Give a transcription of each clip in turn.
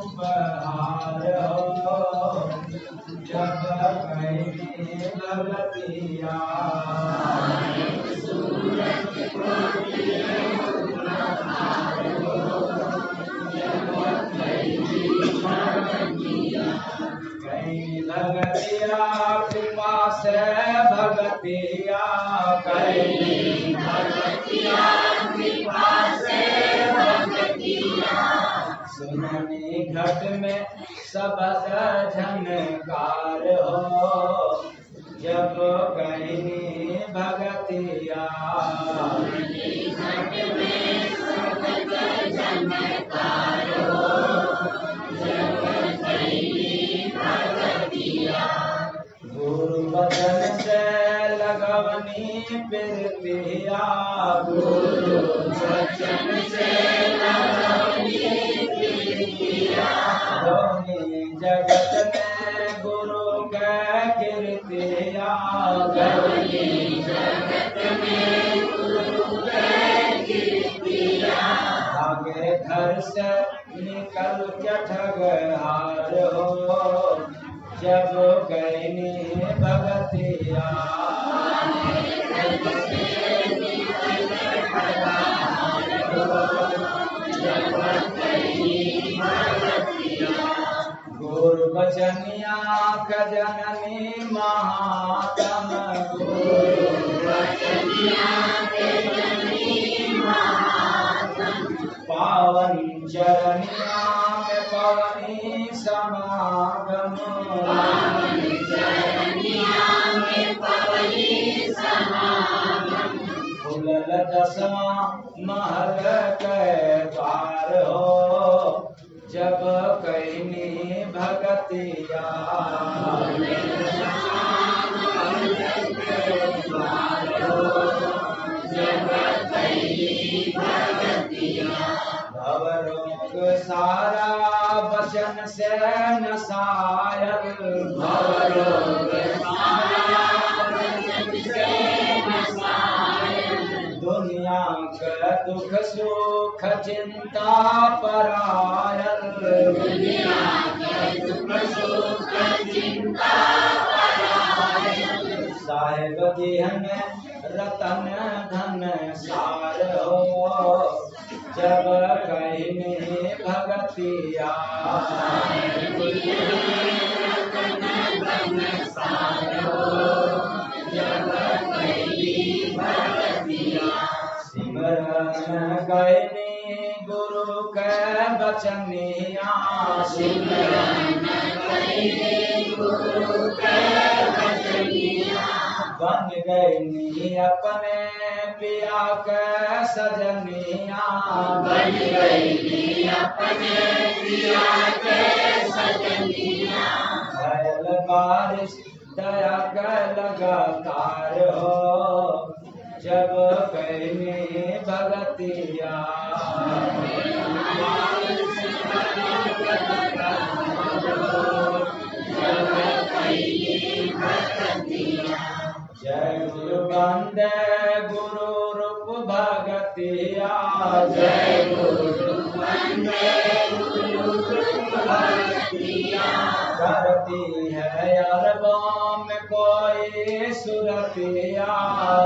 उपहार हो जब कहीं भगतिया कहीं भगतिया कृपा से भगतिया कहीं भगतिया कृपा से भगतिया सुननी घट में सबद झनकार हो जब कहीं भगतिया घट में सबद झनकार हो जब कहीं भगतिया गुरु वचन से लगवनी प्रीतिया गुरु वचन से लगवनी प्रीतिया धोनी जगत में गुरु का कीर्तिया धोनी जगत में गुरु का कीर्तिया आगे घर से निकल के ठगहार हो जब कहीं भगतिया गुरु बचनिया जननी महात्म गुरु बचनिया जननी महात्म पावन चरनिया में पवनी समागम पावन चरनिया में पवनी समागम फुलल दसवां महल के द्वार हो जब कहीं भगतिया भवरोग सारा वचन से नसायल भवरोग सारा वचन से नसायल दुनिया का दुख सुख चिंता परायल दुनिया का दुख सुख चिंता परायल साहेब दिहन रतन धन सार हो जब कहीं भगतिया सिमरन गयनी गुरु के बचनिया सिमरन गयनी गुरु के बचनिया बन गयनी अपने पिया के सजनिया बन गयनी अपने पिया के सजनिया भयल बारिश दया का लगातार हो जब कहीं भगतिया जय गुरु बंदे गुरु रूप भगतिया जय गुरु बंदे गुरु रूप भगतिया करती है अरबों में कोई सुरतिया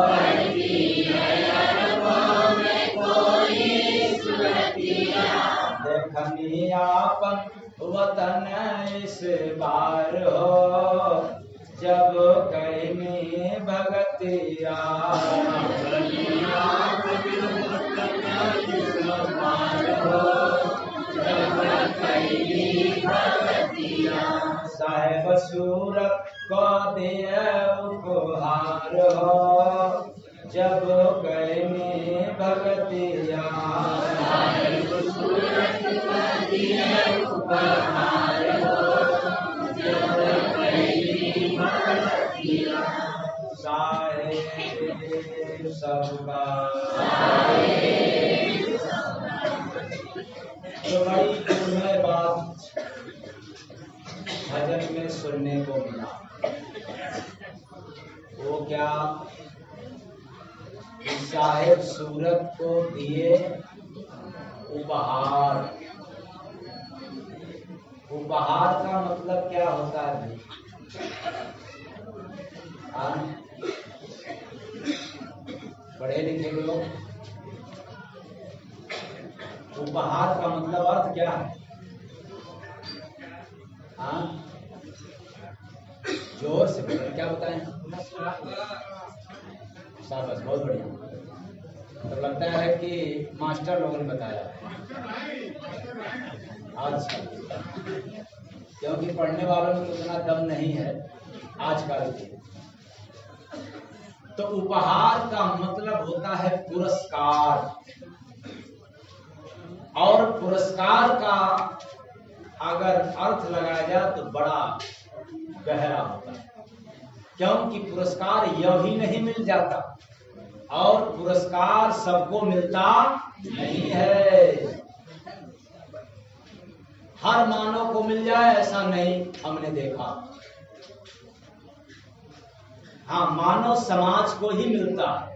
करती है अरबों में कोई सुरतिया देखनी आपन वतन इस बार हो जब कहीं भगतिया साहेब सूरत को दिए उपहार हो जब कहीं भगतिया साहेब सूरत को दिए उपहार हो जब कहीं भगतिया साहेब सबका तो बड़ी दुर्लभ बात भजन में सुनने को मिला। वो क्या साहेब सूरत को दिए उपहार उपहार का मतलब क्या होता है भाई? पढ़े लिखे लोग, उपहार का मतलब अर्थ क्या है? जोर से बोलो, क्या बताएं? शाबाश, बहुत बढ़िया। तो लगता है कि मास्टर लोगों ने बताया। अच्छा, क्योंकि पढ़ने वालों में तो उतना दम नहीं है आजकल के। तो उपहार का मतलब होता है पुरस्कार, और पुरस्कार का अगर अर्थ लगाया जाए तो बड़ा गहरा होता है, क्योंकि पुरस्कार यह भी नहीं मिल जाता, और पुरस्कार सबको मिलता नहीं है। हर मानव को मिल जाए ऐसा नहीं हमने देखा। हाँ, मानव समाज को ही मिलता है।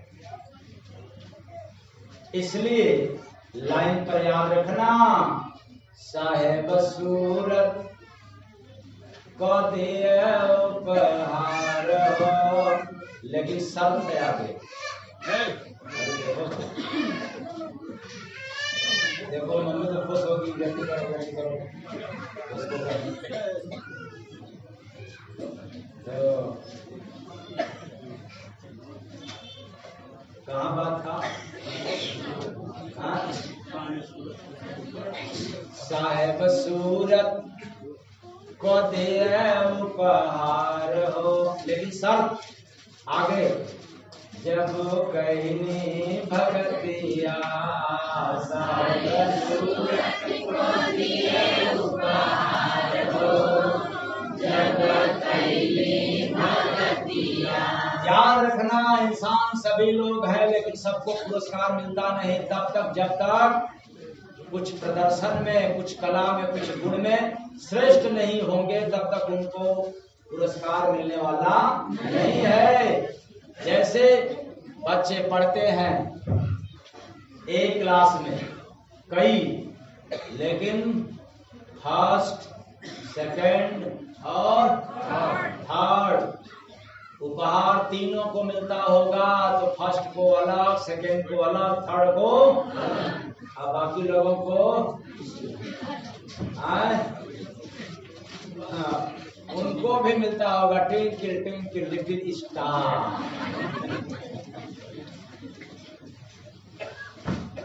इसलिए लाइन पर याद रखना, साहेब सूरत को दिए उपहार हो, लेकिन शर्त है आगे। देखो मम्मी तो खुश होगी, जल्दी करो जल्दी करो उसको तो कहाँ बात था? साहेब सूरत को दे उपहार हो, लेकिन शर्त आगे, जब कहनी भगतिया साहेब सूरत को दिए उपहार हो, जब कहनी भगतिया। याद रखना, इंसान सभी लोग हैं, लेकिन सबको पुरस्कार मिलता नहीं तब तक जब तक कुछ प्रदर्शन में, कुछ कला में, कुछ गुण में श्रेष्ठ नहीं होंगे, तब तक उनको पुरस्कार मिलने वाला नहीं है। जैसे बच्चे पढ़ते हैं एक क्लास में कई, लेकिन फर्स्ट, सेकंड और थर्ड उपहार तीनों को मिलता होगा, तो फर्स्ट को अलग, सेकंड को अलग, थर्ड को, अब बाकी लोगों को उनको भी मिलता होगा ट्विंकल ट्विंकल लिटिल स्टार।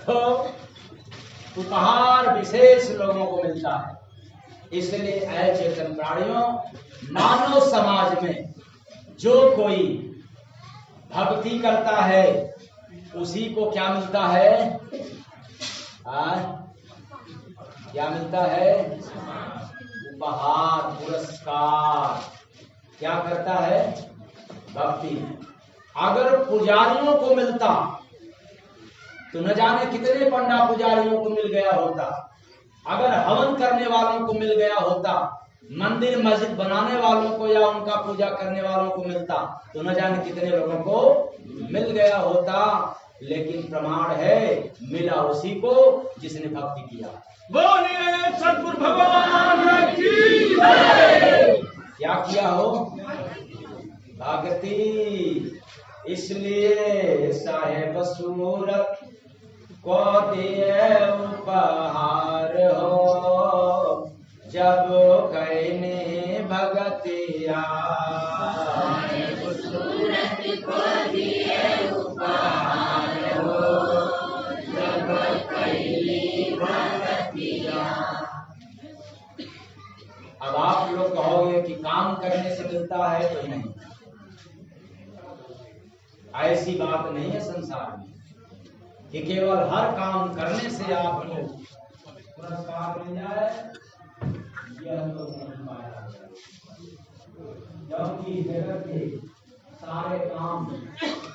तो उपहार विशेष लोगों को मिलता है। इसलिए ऐ चेतन प्राणियों, मानव समाज में जो कोई भक्ति करता है उसी को क्या मिलता है? क्या मिलता है? उपहार, पुरस्कार। क्या करता है? भक्ति। अगर पुजारियों को मिलता तो न जाने कितने पंडा पुजारियों को मिल गया होता। अगर हवन करने वालों को मिल गया होता, मंदिर मस्जिद बनाने वालों को या उनका पूजा करने वालों को मिलता, तो न जाने कितने लोगों को मिल गया होता। लेकिन प्रमाण है, मिला उसी को जिसने भक्ति किया। बोलिए सतगुरु भगवान की जय। क्या किया हो? भक्ति। इसलिए साहेब सूरत को दिए उपहार हो, जब कहने भगतिया। साहेब सूरत को दिए उपहार हो, जब कहने भगतिया। अब आप लोग कहोगे कि काम करने से मिलता है, तो नहीं, ऐसी बात नहीं है संसार में कि केवल हर काम करने से आपको पुरस्कार मिल जाए। यह तो नहीं पाया, क्योंकि जगत के सारे काम,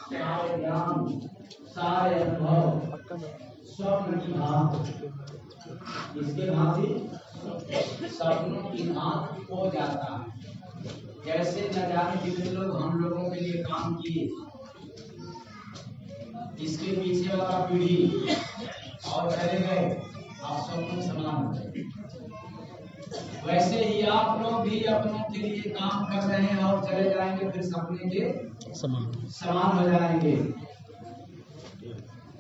सारे ज्ञान, सारे अनुभव स्वप्न की भांति, इसके भांति स्वप्नों की भांति हो जाता है। जैसे न जाने कितने लोग हम लोगों के लिए काम किए, इसके पीछे वाला पीढ़ी और चले गए, आप स्वप्न समान हो गए। वैसे ही आप लोग भी अपनों के लिए काम कर रहे हैं और चले जाएंगे, फिर सपने के समान हो जाएंगे।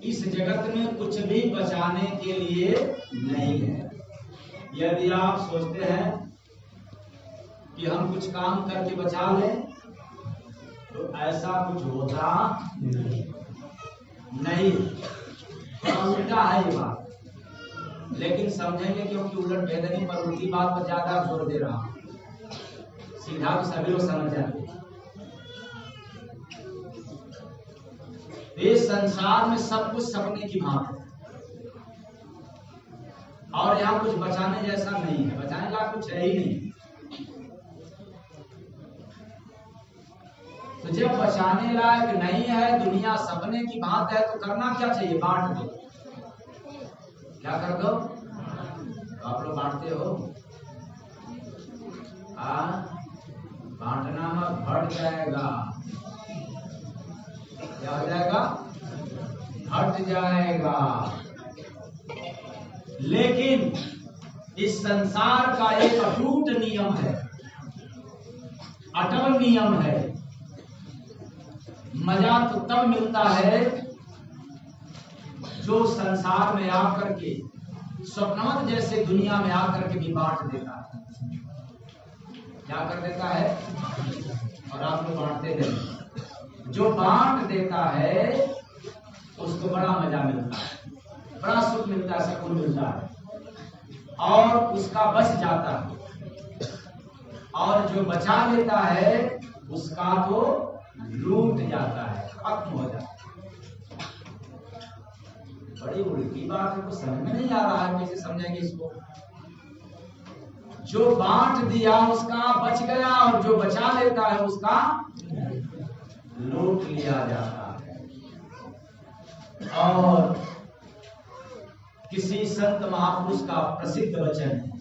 इस जगत में कुछ भी बचाने के लिए नहीं है। यदि आप सोचते हैं कि हम कुछ काम करके बचा लें तो ऐसा कुछ होता नहीं, उल्टा है ये बात। लेकिन समझेंगे क्योंकि उलट भेदनी पर उल्टी बात पर ज्यादा जोर दे रहा हूं, सीधा तो सभी लोग समझ जाते। इस संसार में सब कुछ सपने की भांति है और यहाँ कुछ बचाने जैसा नहीं है, बचाने लायक कुछ है ही नहीं। तो जब बचाने लायक नहीं है, दुनिया सपने की भांति है, तो करना क्या चाहिए? बांट दो। क्या कर दो? तो आप लोग बांटते हो? बांटना मत, बढ़ जाएगा। क्या हो जाएगा? हट जाएगा। लेकिन इस संसार का एक अटूट नियम है, अटल नियम है। मजा तो तब मिलता है जो संसार में आकर के, स्वप्नवत जैसे दुनिया में आकर के भी बांट देता है। क्या कर देता है? और आप लोग बांटते नहीं। जो बांट देता है उसको बड़ा मजा मिलता है, बड़ा सुख मिलता है, सुकून मिलता है और उसका बच जाता है। और जो बचा लेता है उसका तो लूट जाता है, खत्म हो जाता है। बड़ी उल्टी बात है, तो समझ में नहीं आ रहा है, कैसे समझेंगे इसको? जो बांट दिया उसका बच गया और जो बचा लेता है उसका लूट लिया जाता है। और किसी संत महापुरुष का प्रसिद्ध वचन है,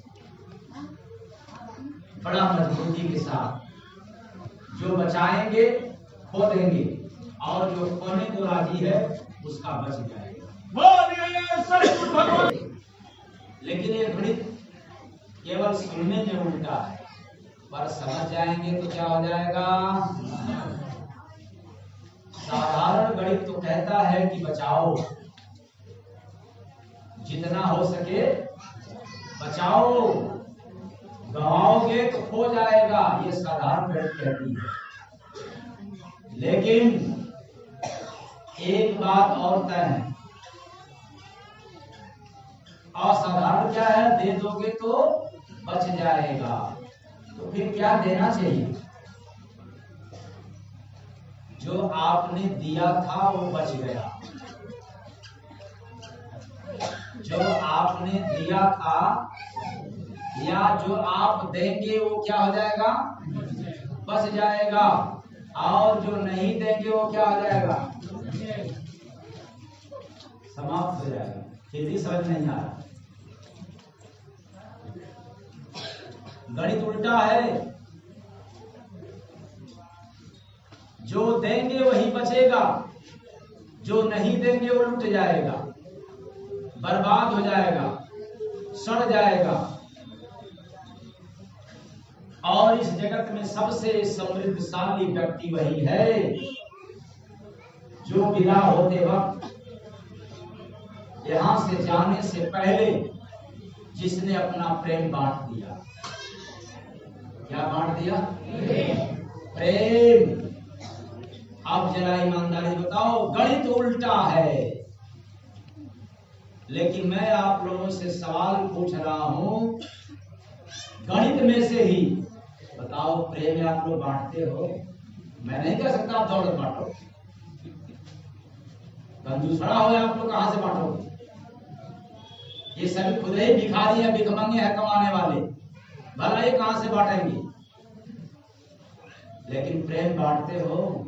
बड़ा मजबूती के साथ, जो बचाएंगे खो देंगे और जो खोने को राजी है उसका बच जाएगा। लेकिन ये गणित केवल सुनने में उल्टा है, पर समझ जाएंगे तो क्या हो जाएगा? साधारण गणित तो कहता है कि बचाओ, जितना हो सके बचाओ, गवाओगे तो खो जाएगा, ये साधारण गणित कहती है। लेकिन एक बात और तय है, असाधारण क्या है? दे दोगे तो बच जाएगा। तो फिर क्या देना चाहिए? जो आपने दिया था वो बच गया, जो आपने दिया था या जो आप देंगे वो क्या हो जाएगा? बच जाएगा। और जो नहीं देंगे वो क्या हो जाएगा? समाप्त हो जाएगा। फिर भी समझ नहीं आ रहा, गणित उल्टा है। जो देंगे वही बचेगा, जो नहीं देंगे वो लुट जाएगा, बर्बाद हो जाएगा, सड़ जाएगा। और इस जगत में सबसे समृद्धशाली व्यक्ति वही है जो विदा होते वक्त, यहां से जाने से पहले, जिसने अपना प्रेम बांट दिया। क्या बांट दिया? प्रेम। अब जरा ईमानदारी बताओ, गणित उल्टा है, लेकिन मैं आप लोगों से सवाल पूछ रहा हूं, गणित में से ही बताओ, प्रेम आप लोग बांटते हो? मैं नहीं कह सकता आप दौलत बांटो, कंजूसड़ा हो आप लोग कहां से बांटोगे? ये सभी खुद ही भिखारी है, भिखमंगे है, कमाने वाले, भला ये कहां से बांटेंगे? लेकिन प्रेम बांटते हो?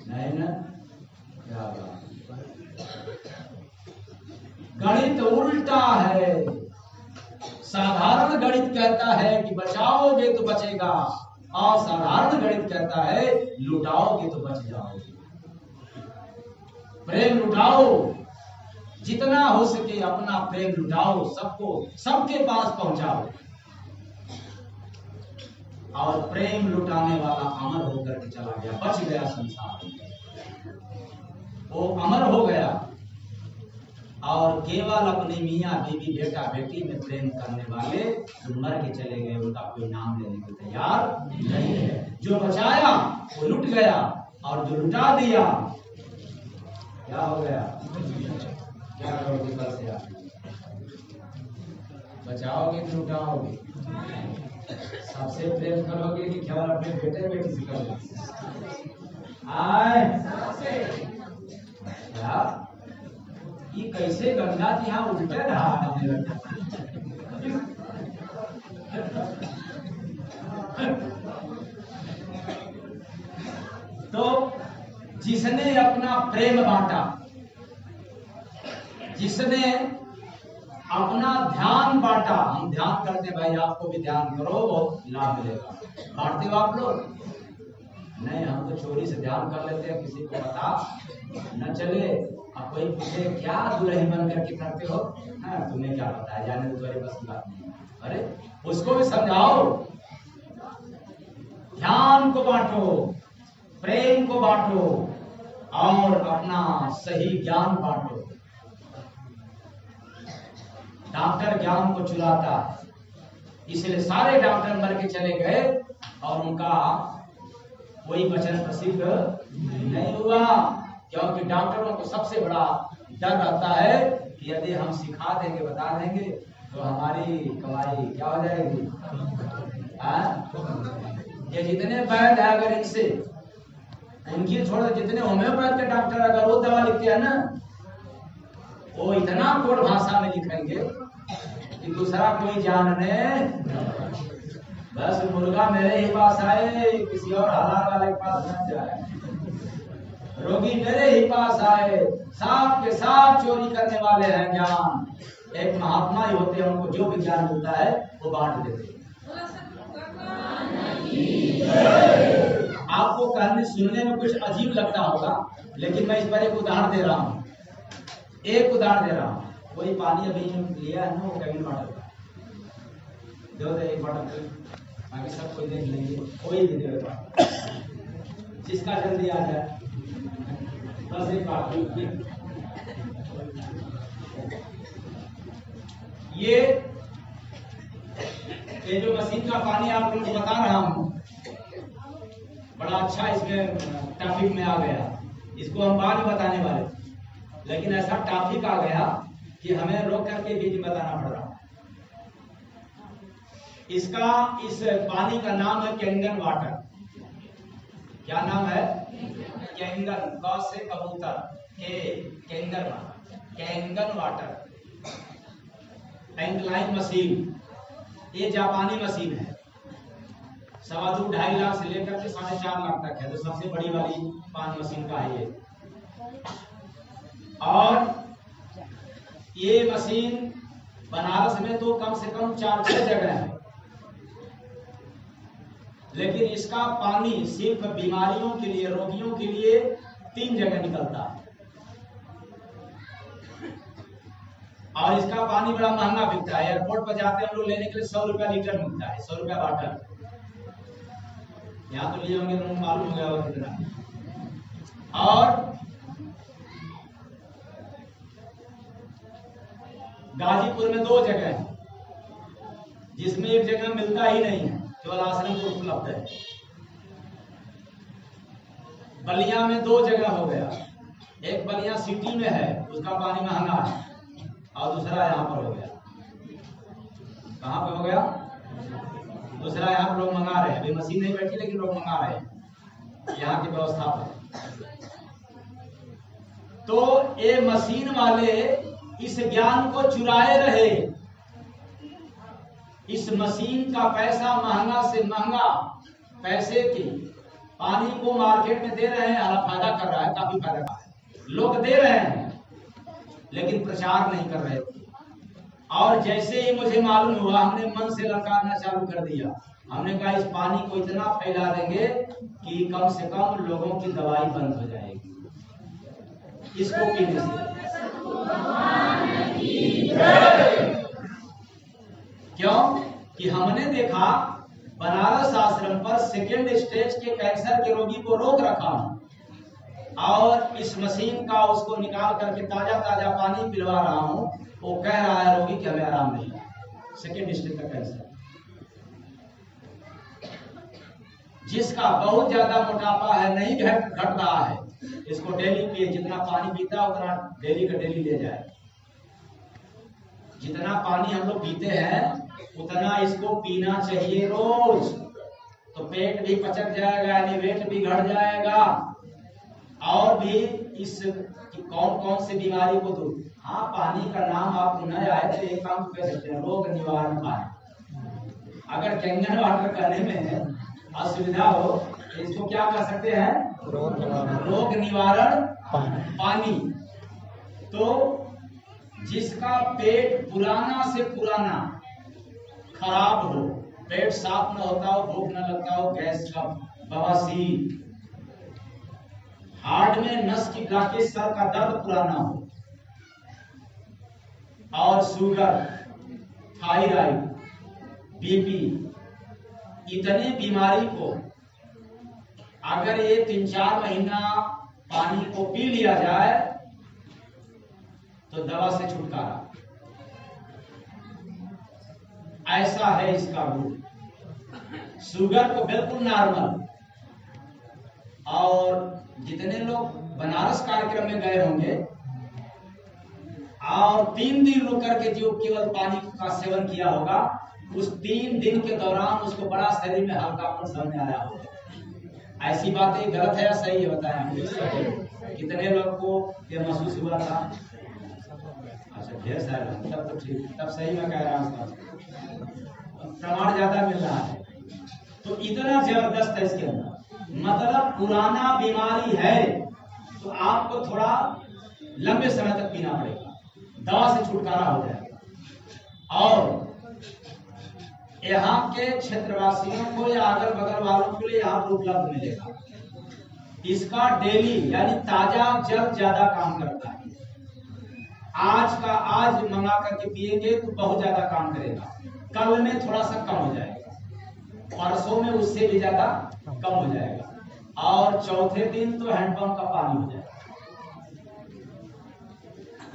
नहीं ना? क्या बात। गणित उल्टा है। साधारण गणित कहता है कि बचाओगे तो बचेगा, और साधारण गणित कहता है लुटाओगे तो बच जाओगे। प्रेम लुटाओ, जितना हो सके अपना प्रेम लुटाओ, सबको सबके पास पहुंचाओ। और प्रेम लुटाने वाला अमर होकर के चला गया, बच गया संसार में। वो अमर हो गया और केवल अपने मियाँ बीवी बेटा बेटी में प्रेम करने वाले जो मर के चले गए, उनका कोई नाम लेने को तैयार नहीं है। जो बचाया वो लुट गया और जो लुटा दिया क्या हो गया? क्या करोगे कल से आप? बचाओगे कि लुटाओगे? सबसे प्रेम करोगे कि केवल अपने बेटे बेटी से करोगे? ये कैसे गंगा जी यहाँ उल्टे रहा? तो जिसने अपना प्रेम बांटा, जिसने अपना ध्यान बांटा, हम ध्यान करते भाई, आपको भी ध्यान करो, बहुत लाभ मिलेगा। बांटते हो आप लोग? नहीं, हम तो चोरी से ध्यान कर लेते हैं, किसी को पता न चले। अब कोई पूछे क्या दुल्हन बन करके करते हो? हाँ, तुम्हें क्या पता है, जाने तो तुम्हारे बस की बात नहीं। अरे उसको भी समझाओ, ध्यान को बांटो, प्रेम को बांटो और अपना सही ज्ञान बांटो। डॉक्टर ज्ञान को चुराता है, इसलिए सारे डॉक्टर मर के चले गए और उनका कोई वचन प्रसिद्ध नहीं हुआ, क्योंकि डॉक्टरों को सबसे बड़ा डर रहता है कि यदि हम सिखा देंगे, बता देंगे तो हमारी कमाई क्या हो जाएगी। ये जितने वैद्य है, अगर इनसे उनकी छोड़, जितने होम्योपैथ के डॉक्टर अगर वो दवा लिखते हैं ना, वो इतना कोड भाषा में लिखेंगे कि दूसरा कोई जानने, बस मुर्गा मेरे ही पास आए, किसी और हलाल वाले के पास न जाए, रोगी मेरे ही पास आए। सांप के सांप चोरी करने वाले हैं ज्ञान। एक महात्मा ही होते हैं, उनको जो भी ज्ञान मिलता है वो बांट देते हैं। आपको कहने सुनने में कुछ अजीब लगता होगा, लेकिन मैं इस पर एक उदाहरण दे रहा हूँ। कोई पानी अभी लिया है ना, वो कैबिन वाटर का दो, एक बॉटल, बाकी सब कोई देख लेंगे, कोई भी देगा जिसका जल्दी आ जाए, बस एक बात। ये जो मशीन का पानी आप लोगों को बता रहा हूँ, बड़ा अच्छा इसमें टॉपिक में आ गया। इसको हम बाद में बताने वाले, लेकिन ऐसा टॉपिक आ गया कि हमें रोक करके बीच में बताना पड़ रहा। इसका, इस पानी का नाम है कैंगन वाटर। क्या नाम है? कैंगन, क से कबूतर, कैंगन वाटर एंकलाइन मशीन। ये जापानी मशीन है, 2.5 लाख से लेकर के 4.5 लाख तक है, तो सबसे बड़ी वाली पानी मशीन का है ये। और ये मशीन बनारस में तो कम से कम 4-6 जगह है, लेकिन इसका पानी सिर्फ बीमारियों के लिए, रोगियों के लिए 3 जगह निकलता है। और इसका पानी बड़ा महंगा बिकता है। एयरपोर्ट पर जाते हैं हम लोग लेने के लिए 100 रुपया लीटर मिलता है, 100 रुपया वाटर। यहाँ तो लिए होंगे तो मालूम हो गया होगा कितना। और गाजीपुर में 2 जगह है, जिसमें एक जगह मिलता ही नहीं है, केवल आश्रम को उपलब्ध है। बलिया में 2 जगह हो गया, एक बलिया सिटी में है, उसका पानी महंगा है, और दूसरा यहाँ पर हो गया। कहाँ पे हो गया? दूसरा यहाँ पर लोग मंगा रहे हैं, अभी मशीन नहीं बैठी लेकिन लोग मंगा रहे हैं यहाँ की व्यवस्था पर। तो ये मशीन वाले इस ज्ञान को चुराए रहे। इस मशीन का पैसा महंगा से महंगा पैसे की पानी को मार्केट में दे रहे हैं, फायदा कर रहा है, काफी फायदा कर रहा है, लोग दे रहे हैं, लेकिन प्रचार नहीं कर रहे थे। और जैसे ही मुझे मालूम हुआ, हमने मन से ललकारना चालू कर दिया। हमने कहा इस पानी को इतना फैला देंगे कि कम से कम लोगों की दवाई बंद हो जाएगी इसको पीने से। क्यों कि हमने देखा बनारस आश्रम पर सेकेंड स्टेज के कैंसर के रोगी को रोक रखा हूं और इस मशीन का उसको निकाल करके ताजा ताजा पानी पिलवा रहा हूं। वो कह रहा है रोगी कि हमें आराम नहीं है, सेकेंड स्टेज का कैंसर। जिसका बहुत ज्यादा मोटापा है, नहीं घट रहा है, इसको डेली पिए, जितना पानी पीता है उतना डेली का डेली ले जाए। जितना पानी हम लोग पीते हैं उतना इसको पीना चाहिए रोज, तो पेट भी पचक जाएगा, यानी वेट भी घट जाएगा और भी इस कौन कौन सी बीमारी को दूर। हाँ, पानी का नाम आपको न आए तो एक काम कर सकते हैं, रोग निवारण पानी। अगर कैंगन वाटर करने में असुविधा हो तो इसको क्या कर सकते हैं, रोग निवारण पानी। तो जिसका पेट पुराना से पुराना खराब हो, पेट साफ न होता हो, भूख न लगता हो, गैस का, बवासीर, हार्ट में नस की ब्लॉकेज, सर का दर्द पुराना हो, और शुगर, थायराइड, बीपी, इतने बीमारी को अगर ये 3-4 महीना पानी को पी लिया जाए तो दवा से छुटकारा। ऐसा है इसका गुण। शुगर को बिल्कुल नॉर्मल। और जितने लोग बनारस कार्यक्रम में गए होंगे और 3 दिन रुक करके जो केवल पानी का सेवन किया होगा, उस 3 दिन के दौरान उसको बड़ा शरीर में हल्कापन समझ में आया होगा। ऐसी बातें गलत है या सही है बताएं? कितने लोग को ये महसूस हुआ था? अच्छा, ढेर सारे, तब तो ठीक, तब सही मैं कह रहा हूँ, प्रमाण ज्यादा मिल रहा है। तो इतना जबरदस्त है इसके अंदर, मतलब पुराना बीमारी है तो आपको थोड़ा लंबे समय तक पीना पड़ेगा, दवा से छुटकारा हो जाएगा। और यहाँ के क्षेत्रवासियों को या अगल बगल वालों के लिए यहाँ पर उपलब्ध मिलेगा। इसका डेली यानी ताजा जल ज्यादा काम करता है। आज मंगा करके पिएंगे तो बहुत ज्यादा काम करेगा, कल में थोड़ा सा कम हो जाएगा, परसों में उससे भी ज्यादा कम हो जाएगा, और चौथे दिन तो हैंडपंप का पानी हो जाएगा।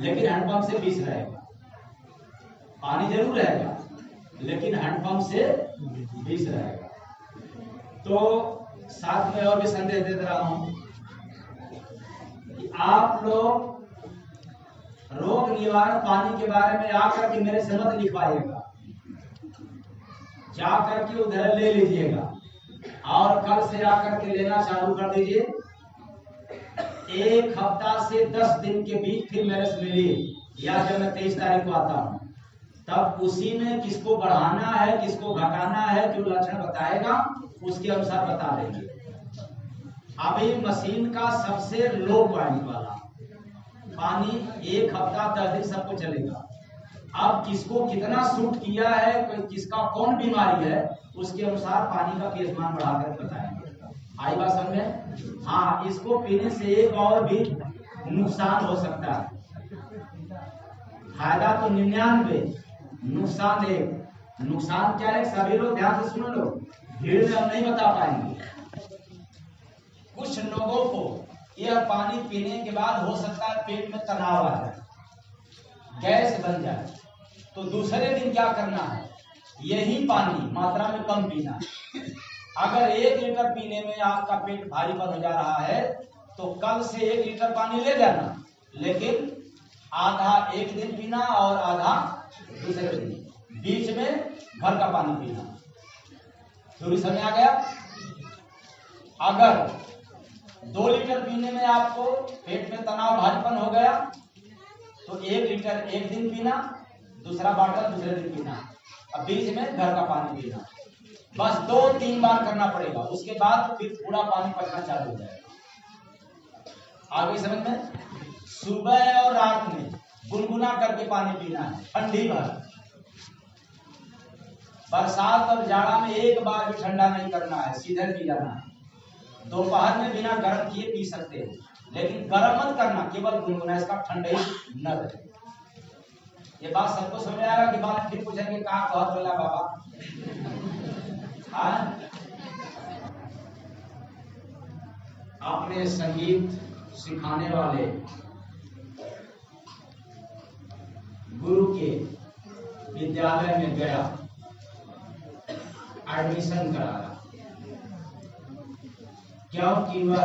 लेकिन हैंडपंप से 20 रहेगा, पानी जरूर रहेगा लेकिन हैंडपंप से 20 रहेगा। तो साथ में और भी संदेश दे रहा हूं कि आप लोग रोग निवारण पानी के बारे में आकर के मेरे से मत लिखवाइएगा, जाकर के उधर ले लीजिएगा और कल से आकर के लेना चालू कर दीजिए। 1 हफ्ता से 10 दिन के बीच फिर मेरे से मिलिए, या जब मैं 23 तारीख को आता हूं तब उसी में किसको बढ़ाना है किसको घटाना है, जो लक्षण बताएगा उसके अनुसार बता देंगे। अभी मशीन का सबसे लो क्वालिटी वाला पानी 1 हफ्ता 10 दिन सबको चलेगा। अब किसको कितना सूट किया है, किसका कौन बीमारी है, उसके अनुसार पानी का पीएच मान बढ़ाकर बताएंगे। आई बात समझ में? हाँ, इसको पीने से एक और भी नुकसान हो सकता है। फायदा तो 99, नुकसान 1। नुकसान क्या है, सभी लोग ध्यान से सुन लो, भीड़ में हम नहीं बता पाएंगे। कुछ लोगों को यह पानी पीने के बाद हो सकता है पेट में तनाव आ जाए, गैस बन जाए, तो दूसरे दिन क्या करना है, यही पानी मात्रा में कम पीना। अगर 1 लीटर पीने में आपका पेट भारीपन हो जा रहा है तो कल से 1 लीटर पानी ले जाना, लेकिन आधा एक दिन पीना और आधा दूसरे दिन, बीच में भर का पानी पीना। थोड़ी समझ आ गया? अगर 2 लीटर पीने में आपको पेट में तनाव भारीपन हो गया तो 1 लीटर एक दिन पीना, दूसरा बॉटल दूसरे दिन पीना, अब बीच में घर का पानी पीना। बस 2-3 बार करना पड़ेगा, उसके बाद फिर पूरा पानी पचना चालू हो जाएगा। आगे समझ में? सुबह और रात में गुनगुना करके पानी पीना है, ठंडी भर। बरसात और जाड़ा में एक बार भी ठंडा नहीं करना है, सीधे पी जाना है। दोपहर में बिना गर्म किए पी सकते हैं, लेकिन गर्म मत करना, केवल गुनगुना, इसका ठंडा ही न रहे। ये बात सबको समझ आएगा कि बात फिर पूछेंगे कहाँ कहत बोला बाबा। हाँ, अपने संगीत सिखाने वाले गुरु के विद्यालय में गया, एडमिशन कराया, क्योंकि वह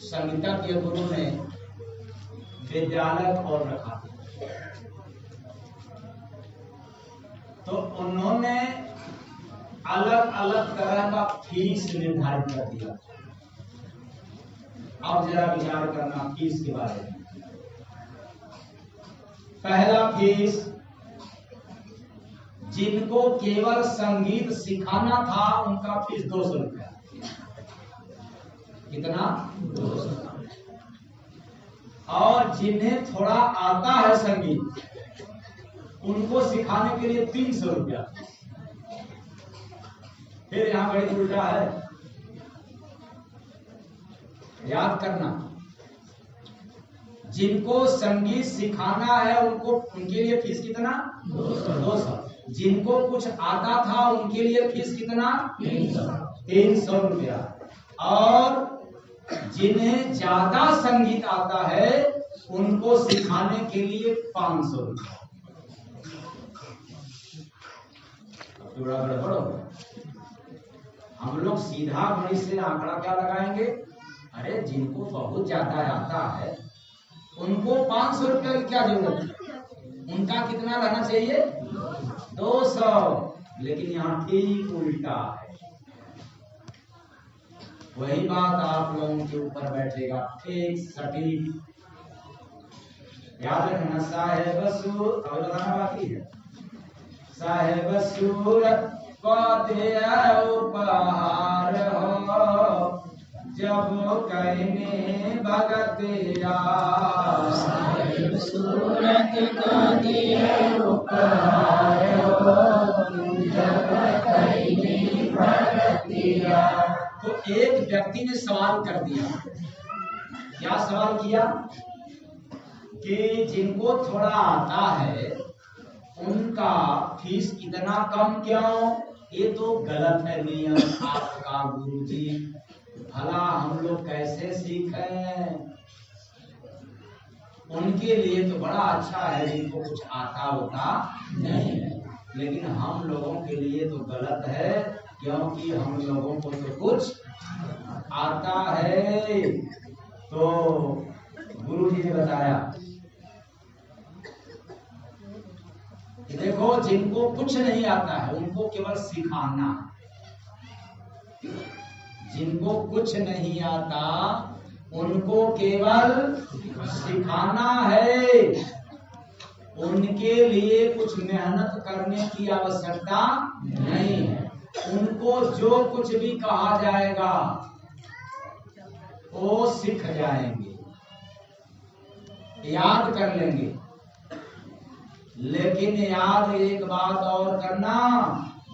संगीतज्ञ गुरु ने विद्यालय खोल रखा। तो उन्होंने अलग अलग तरह का फीस निर्धारित कर दिया। अब जरा विचार करना फीस के बारे में। पहला फीस, जिनको केवल संगीत सिखाना था उनका फीस 200 रुपया। कितना? 200। और जिन्हें थोड़ा आता है संगीत, उनको सिखाने के लिए 300 रुपया। फिर यहां बड़ी उल्टा है, याद करना। जिनको संगीत सिखाना है उनको, उनके लिए फीस कितना? 200। जिनको कुछ आता था उनके लिए फीस कितना? 300 रुपया। और जिन्हें ज्यादा संगीत आता है उनको सिखाने के लिए 500 रुपया। थोड़ा गड़बड़ होगा। हम लोग सीधा गणित से आंकड़ा क्या लगाएंगे? अरे जिनको बहुत ज्यादा आता है उनको 500 रुपया की क्या जरूरत है? उनका कितना रहना चाहिए? 200। लेकिन यहाँ ठीक उल्टा है। वही बात आप लोगों के ऊपर बैठेगा, ठीक सटीक। याद रखना, साहेब सूरत, अभी बताना बाकी है। साहेब सूरत को दिया उपहार हो, जब कहने भगतिया। साहेब सूरत को दिया उपहार हो, जब कहने भगतिया। तो एक व्यक्ति ने सवाल कर दिया। क्या सवाल किया? कि जिनको थोड़ा आता है उनका फीस इतना कम क्यों? ये तो गलत है नियम आपका गुरुजी। भला हम लोग कैसे सीखें? उनके लिए तो बड़ा अच्छा है जिनको कुछ आता होता नहीं है, लेकिन हम लोगों के लिए तो गलत है, क्योंकि हम लोगों को तो कुछ आता है। तो गुरु जी ने बताया कि देखो, जिनको कुछ नहीं आता है उनको केवल सिखाना। जिनको कुछ नहीं आता उनको केवल सिखाना है। उनके लिए कुछ मेहनत करने की आवश्यकता नहीं है। उनको जो कुछ भी कहा जाएगा वो सीख जाएंगे, याद कर लेंगे। लेकिन याद एक बात और करना,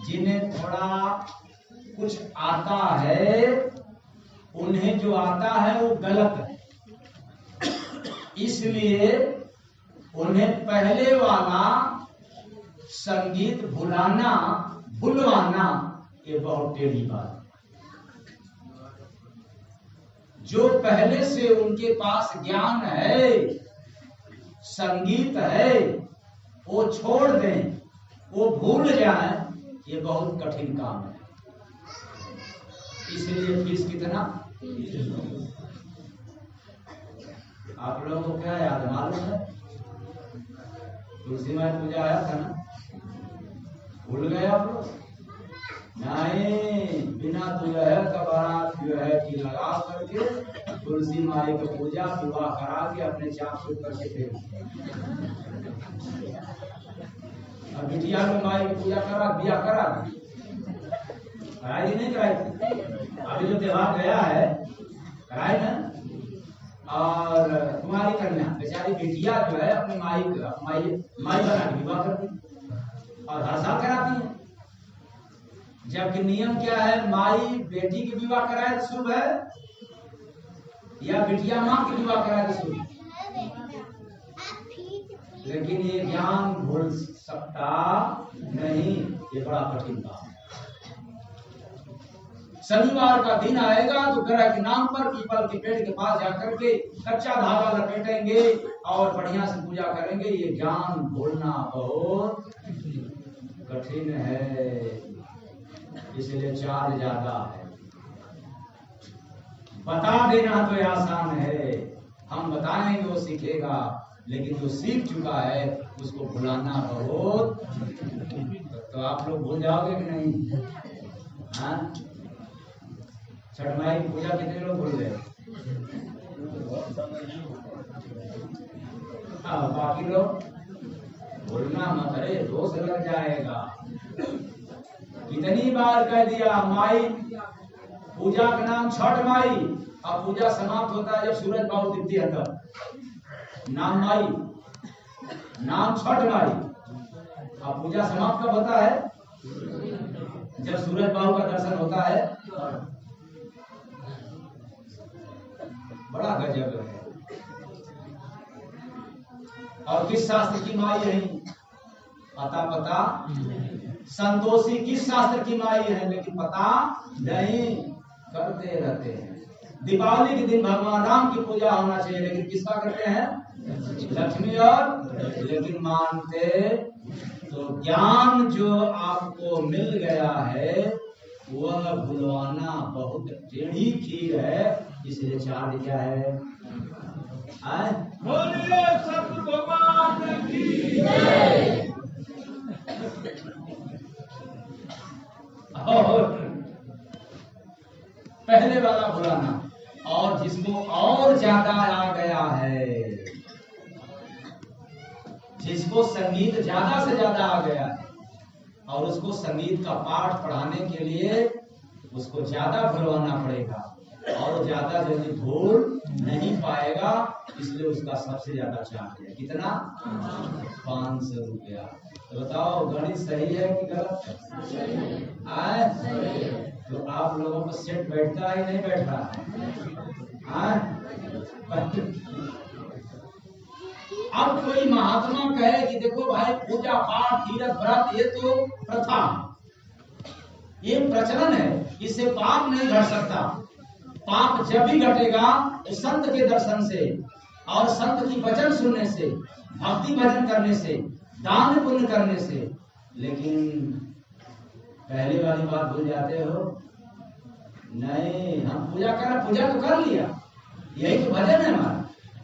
जिन्हें थोड़ा कुछ आता है उन्हें जो आता है वो गलत है। इसलिए उन्हें पहले वाला संगीत भुलवाना ये बहुत टेढ़ी बात। जो पहले से उनके पास ज्ञान है, संगीत है, वो छोड़ दें, वो भूल जाएं, ये बहुत कठिन काम है। इसलिए फीस कितना? आप लोगों को क्या याद मालूम है? तुलसी माई पूजा आया था ना, भूल गए आप लोग? नहीं, बिना दुल्हे का बारात जो है कि लगा करके तुलसी माई का पूजा विवाह करा के अपने चाप छूट करके फिर अब बिटिया में माई की पूजा करा, दिया करा, कराई नहीं कराई थी। अभी जो त्योहार गया है कराई ना। और तुम्हारी कन्या बेचारी बिटिया जो है अपने माई बना के विवाह करती और हर साल कराती है। जबकि नियम क्या है? माई बेटी की विवाह कराए तो शुभ है, या बिटिया माँ की दुआ करा दे शुरू, लेकिन ये ज्ञान भूल सकता नहीं, ये बड़ा कठिन काम है। शनिवार का दिन आएगा तो ग्रह के नाम पर पीपल के पेड़ के पास जाकर के कच्चा धागा लपेटेंगे और बढ़िया से पूजा करेंगे। ये ज्ञान भूलना बहुत कठिन है, इसलिए चार्ज ज्यादा है। बता देना तो आसान है, हम बताएंगे वो सीखेगा, लेकिन जो सीख चुका है उसको भुलाना बहुत। तो आप लोग भूल जाओगे कि नहीं? हाँ, छठ माई की पूजा कितने लोग भूल गए? बाकी लोग भूलना मत, अरे दोष लग जाएगा। कितनी बार कह दिया माई पूजा का नाम छठ माई, अब पूजा समाप्त होता है जब सूरज बाबू दिखती है तब नाम माई, नाम छठ माई। अब पूजा समाप्त कब होता है? जब सूरज बाबू का दर्शन होता है। बड़ा गजब है। और किस शास्त्र की माई है? पता संतोषी किस शास्त्र की माई है, लेकिन पता नहीं, करते रहते हैं। दीपावली के दिन भगवान राम की पूजा होना चाहिए, लेकिन किसका करते हैं? लक्ष्मी और, लेकिन मानते तो ज्ञान जो आपको मिल गया है वह भुलवाना बहुत टेढ़ी खीर है, इसलिए चार्ज क्या है? बोलिए सत भगवान की जय। और पहले वाला भुलाना, और जिसको और ज्यादा आ गया है, जिसको संगीत ज्यादा से ज्यादा आ गया है और उसको संगीत का पाठ पढ़ाने के लिए उसको ज्यादा भुलवाना पड़ेगा, और ज्यादा जल्दी भूल नहीं पाएगा, इसलिए उसका सबसे ज्यादा चार्ज है। कितना? 500 रुपया। तो बताओ गणित सही है कि गलत है? तो आप लोगों को सेट बैठता है नहीं बैठ रहा है? अब कोई महात्मा कहे कि देखो भाई पूजा पाठ तीर्थ व्रत ये तो प्रथा, ये प्रचलन है, इससे पाप नहीं घट सकता। पाप जब भी घटेगा तो संत के दर्शन से और संत की वचन सुनने से, भक्ति भजन करने से, दान पुण्य करने से। लेकिन पहले वाली बात भूल जाते हो? नहीं, हम पूजा तो कर लिया, यही तो भजन है हमारा।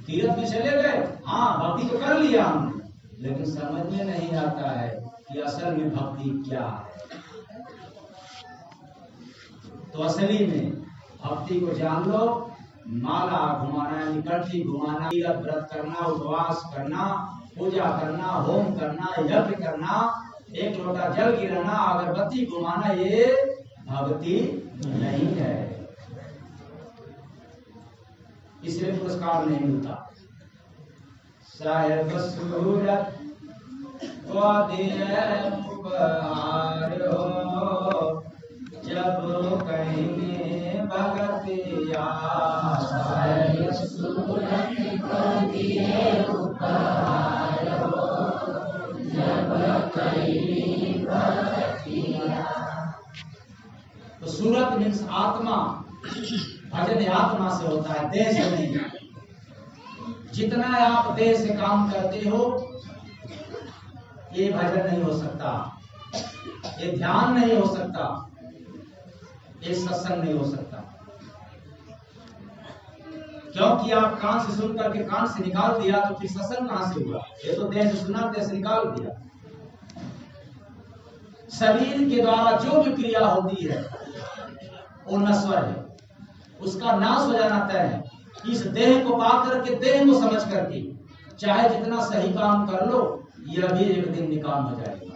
तीर्थ में चले गए, हाँ भक्ति तो कर लिया हमने, लेकिन समझ में नहीं आता है कि असल में भक्ति क्या है। तो असली में भक्ति को जान लो, माला घुमाना यानी कंठी घुमाना, तीर्थ व्रत करना, उपवास करना, पूजा करना, होम करना, यज्ञ करना, एक लोटा जल गिराना, अगरबत्ती घुमाना, ये भक्ति नहीं है। इसलिए पुरस्कार नहीं मिलता। साहेब सूरत तो दिए उपहार हो, जब कहीं भगतिया। साहेब सूरत तो दिए उपहार हो, जब कहीं भगतिया। तो सूरत मीन्स आत्मा, भजन आत्मा से होता है, देह से नहीं। जितना आप देह से काम करते हो ये भजन नहीं हो सकता, ये ध्यान नहीं हो सकता, ये सत्संग नहीं हो सकता। क्योंकि आप कान से सुन करके कान से निकाल दिया तो फिर सत्संग कहां से हुआ? ये तो देह से सुना, देह से निकाल दिया। शरीर के द्वारा जो भी क्रिया होती है वो नश्वर है, उसका नाश हो जाना तय है। इस देह को पा करके, देह को समझ करके चाहे जितना सही काम कर लो, यह भी एक दिन निकाम हो जाएगा।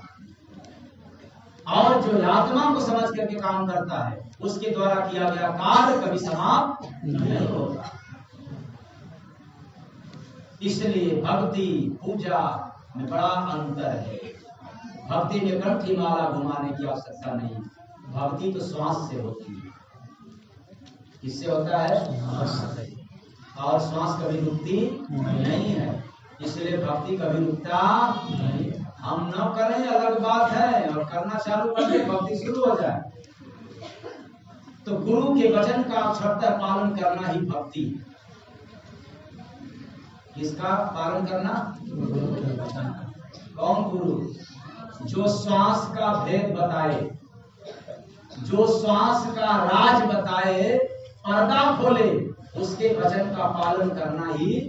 और जो आत्मा को समझ करके काम करता है उसके द्वारा किया गया कार्य कभी समाप्त नहीं होता। इसलिए भक्ति पूजा में बड़ा अंतर है। भक्ति में कंठी माला घुमाने की आवश्यकता नहीं, भक्ति तो श्वास से होती है। किससे होता है? और श्वास कभी रुकती नहीं है, इसलिए भक्ति कभी रुकता नहीं। हम न करें अलग बात है, और करना चालू कर दे भक्ति शुरू हो जाए। तो गुरु के वचन का अक्षरतः पालन करना ही भक्ति। किसका पालन करना? कौन गुरु? जो श्वास का भेद बताए, जो श्वास का राज बताए, पर्दा खोले, उसके वचन का पालन करना ही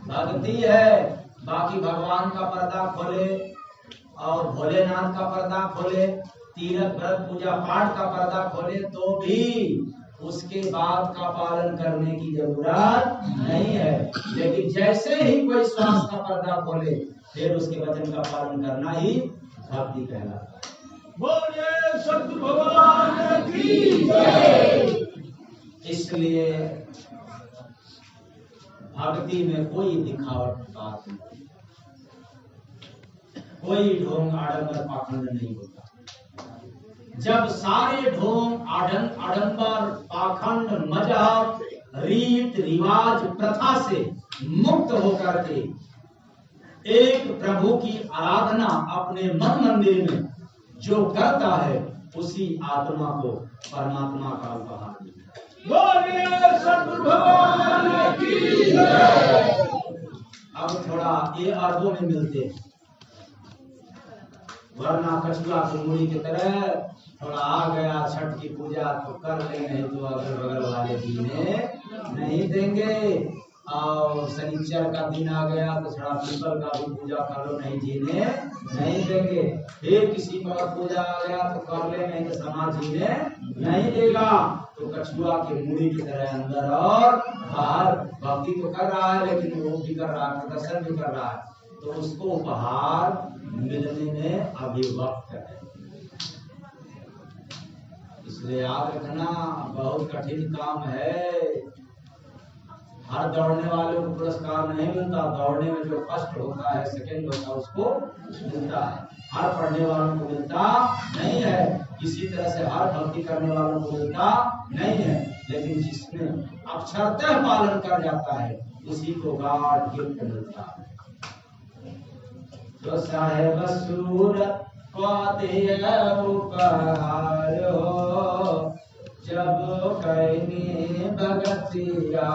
भक्ति है। बाकी भगवान का पर्दा खोले और भोलेनाथ का पर्दा खोले, तीर्थ व्रत पूजा पाठ का पर्दा खोले, तो भी उसके बाद का पालन करने की जरूरत नहीं है। लेकिन जैसे ही कोई श्वास का पर्दा खोले, फिर उसके वचन का पालन करना ही भक्ति कहलाता है। बोलिए सद्गुरु भगवान की जय। इसलिए भक्ति में कोई दिखावट बात नहीं, कोई ढोंग आडंबर पाखंड नहीं होता। जब सारे ढोंग आडंबर पाखंड मजहब रीत रिवाज प्रथा से मुक्त होकर के एक प्रभु की आराधना अपने मन मंदिर में जो करता है, उसी आत्मा को परमात्मा का उपहार मिलता है। बोलिए सद्गुरु भगवान की जय। अब थोड़ा ये अरबों में मिलते हैं, वरना कछुआ की मुड़ी की तरह थोड़ा आ गया छठ की पूजा तो कर ले, नहीं तो अगल बगल वाले जीने नहीं देंगे। और शनिचर का दिन आ गया तो थोड़ा पीपल का भी पूजा कर लो, नहीं जीने नहीं देंगे। फिर किसी का पूजा आ गया तो कर ले, नहीं तो समाज जीने नहीं देगा। तो कछुआ के मुड़ी की तरह अंदर और बाहर भक्ति तो कर रहा है, लेकिन वो भी कर रहा है, प्रदर्शन भी कर रहा है, तो उसको उपहार मिलने में अभिव्यक्त है। इसलिए याद रखना, बहुत कठिन काम है। हर दौड़ने वाले को पुरस्कार नहीं मिलता, दौड़ने में जो फर्स्ट होता है, सेकंड होता है, उसको मिलता है। हर पढ़ने वालों को मिलता नहीं है, किसी तरह से हर भक्ति करने वालों को मिलता नहीं है। लेकिन जिसने अक्षरतः पालन कर जाता है, उसी को गॉड गिफ्ट मिलता है। तो साहेब सूरत पाते उपहार हो, जब कहने भगतिया